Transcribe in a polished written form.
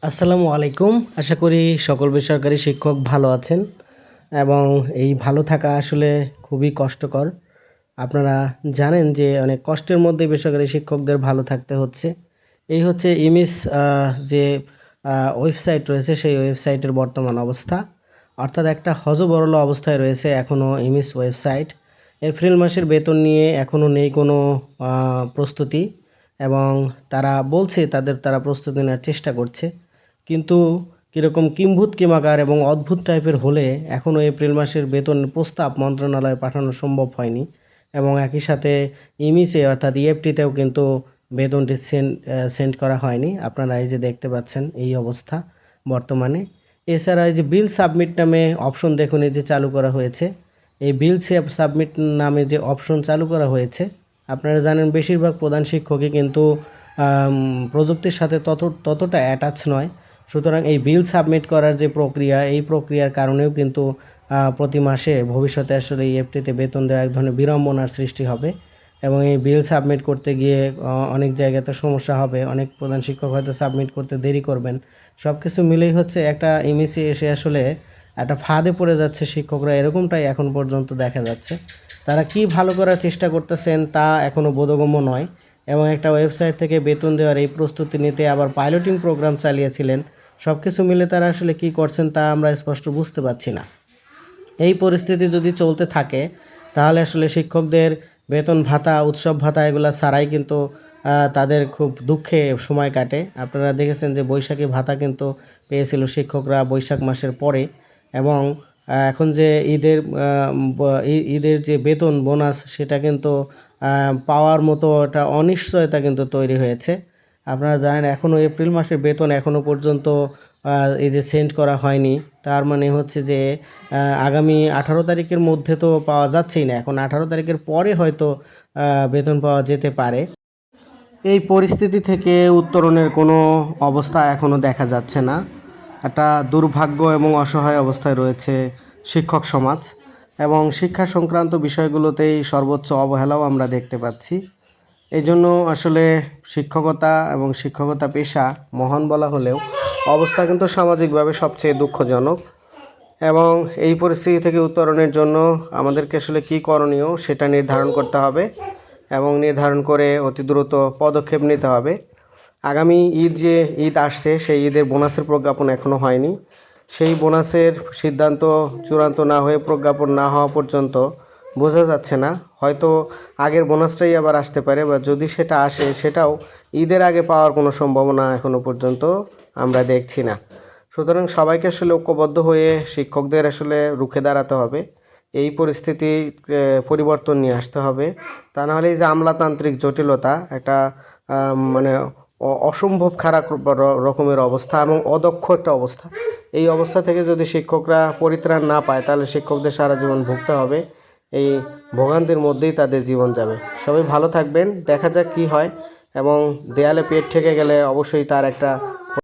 আসসালামু আলাইকুম। আশা করি সকল বেসরকারি শিক্ষক ভালো আছেন এবং এই ভালো থাকা আসলে খুবই কষ্টকর। আপনারা জানেন যে অনেক কষ্টের মধ্যে বেসরকারি শিক্ষকদের ভালো থাকতে হচ্ছে। এই হচ্ছে ইমিস যে ওয়েবসাইট রয়েছে সেই ওয়েবসাইটের বর্তমান অবস্থা। অর্থাৎ একটা হযবরল অবস্থায় রয়েছে এখনও ইমিস ওয়েবসাইট। এপ্রিল মাসের বেতন নিয়ে এখনও নেই কোনো প্রস্তুতি এবং তারা বলছে তারা প্রস্তুতি নেওয়ার চেষ্টা করছে। কিন্তু কীরকম কিম্ভূত কিমাকার এবং অদ্ভুত টাইপের হলে এখনও এপ্রিল মাসের বেতনের প্রস্তাব মন্ত্রণালয়ে পাঠানো সম্ভব হয়নি এবং একই সাথে ইমিসে অর্থাৎ ইএফটিতেও কিন্তু বেতনটি সেন্ড করা হয়নি। আপনারা এই যে দেখতে পাচ্ছেন এই অবস্থা বর্তমানে। এছাড়া এই যে বিল সাবমিট নামে অপশন দেখুন, এই যে চালু করা হয়েছে, এই বিল সাবমিট নামে যে অপশন চালু করা হয়েছে, আপনারা জানেন বেশিরভাগ প্রধান শিক্ষকই কিন্তু প্রযুক্তির সাথে ততটা অ্যাটাচ নয়। সুতরাং এই বিল সাবমিট করার যে প্রক্রিয়া, এই প্রক্রিয়ার কারণেও কিন্তু প্রতি মাসে ভবিষ্যতে আসলে ইএফটিতে বেতন দেওয়া এক ধরনের বিড়ম্বনার সৃষ্টি হবে এবং এই বিল সাবমিট করতে গিয়ে অনেক জায়গাতে সমস্যা হবে। অনেক প্রধান শিক্ষক হয়তো সাবমিট করতে দেরি করবেন। সব কিছু মিলেই হচ্ছে একটা ইমিসি এসে আসলে একটা ফাঁদে পড়ে যাচ্ছে শিক্ষকরা, এরকমটাই এখন পর্যন্ত দেখা যাচ্ছে। তারা কি ভালো করার চেষ্টা করতেছেন তা এখনও বোধগম্য নয় এবং একটা ওয়েবসাইট থেকে বেতন দেওয়ার এই প্রস্তুতি নিতে আবার পাইলটিং প্রোগ্রাম চালিয়েছিলেন। সব কিছু মিলে তারা আসলে কি করছেন তা আমরা স্পষ্ট বুঝতে পারছি না। এই পরিস্থিতি যদি চলতে থাকে তাহলে আসলে শিক্ষকদের বেতন ভাতা, উৎসব ভাতা এগুলা ছাড়াই কিন্তু তাদের খুব দুঃখে সময় কাটে। আপনারা দেখেছেন যে বৈশাখী ভাতা কিন্তু পেয়েছিল শিক্ষকরা বৈশাখ মাসের পরে এবং এখন যে ঈদের যে বেতন বোনাস সেটা কিন্তু পাওয়ার মতো একটা অনিশ্চয়তা কিন্তু তৈরি হয়েছে। আপনারা জানেন এখনও এপ্রিল মাসের বেতন এখনও পর্যন্ত এই যে সেন্ড করা হয়নি। তার মানে হচ্ছে যে আগামী 18 তারিখের মধ্যে তো পাওয়া যাচ্ছেই না। এখন 18 তারিখের পরে হয়তো বেতন পাওয়া যেতে পারে। এই পরিস্থিতি থেকে উত্তরণের কোনো অবস্থা এখনও দেখা যাচ্ছে না। একটা দুর্ভাগ্য এবং অসহায় অবস্থায় রয়েছে শিক্ষক সমাজ এবং শিক্ষা সংক্রান্ত বিষয়গুলোতেই সর্বোচ্চ অবহেলাও আমরা দেখতে পাচ্ছি। এই জন্য আসলে শিক্ষকতা এবং শিক্ষকতা পেশা মহান বলা হলেও অবস্থা কিন্তু সামাজিকভাবে সবচেয়ে দুঃখজনক এবং এই পরিস্থিতি থেকে উত্তরণের জন্য আমাদেরকে আসলে কী করণীয় সেটা নির্ধারণ করতে হবে এবং নির্ধারণ করে অতি দ্রুত পদক্ষেপ নিতে হবে। আগামী ঈদ আসছে, সেই ঈদের বোনাসের প্রজ্ঞাপন এখনও হয়নি। সেই বোনাসের সিদ্ধান্ত চূড়ান্ত না হয়ে, প্রজ্ঞাপন না হওয়া পর্যন্ত বোঝা যাচ্ছে না, হয়তো আগের বোনাসটাই আবার আসতে পারে বা যদি সেটা আসে সেটাও ঈদের আগে পাওয়ার কোনো সম্ভাবনা এখনও পর্যন্ত আমরা দেখছি না। সুতরাং সবাইকে আসলে ঐক্যবদ্ধ হয়ে শিক্ষকদের আসলে রুখে দাঁড়াতে হবে। এই পরিস্থিতি পরিবর্তন নিয়ে আসতে হবে। তা নাহলে এই যে আমলাতান্ত্রিক জটিলতা, একটা মানে অসম্ভব খারাপ রকমের অবস্থা এবং অদক্ষ একটা অবস্থা, এই অবস্থা থেকে যদি শিক্ষকরা পরিত্রাণ না পায় তাহলে শিক্ষকদের সারা জীবন ভুগতে হবে। এই ভোগান্তির মধ্যেই তাদের জীবন যাবে। সবাই ভালো থাকবেন, দেখা যাক কী হয় এবং দেয়ালে পেট ঠেকে গেলে অবশ্যই তার একটা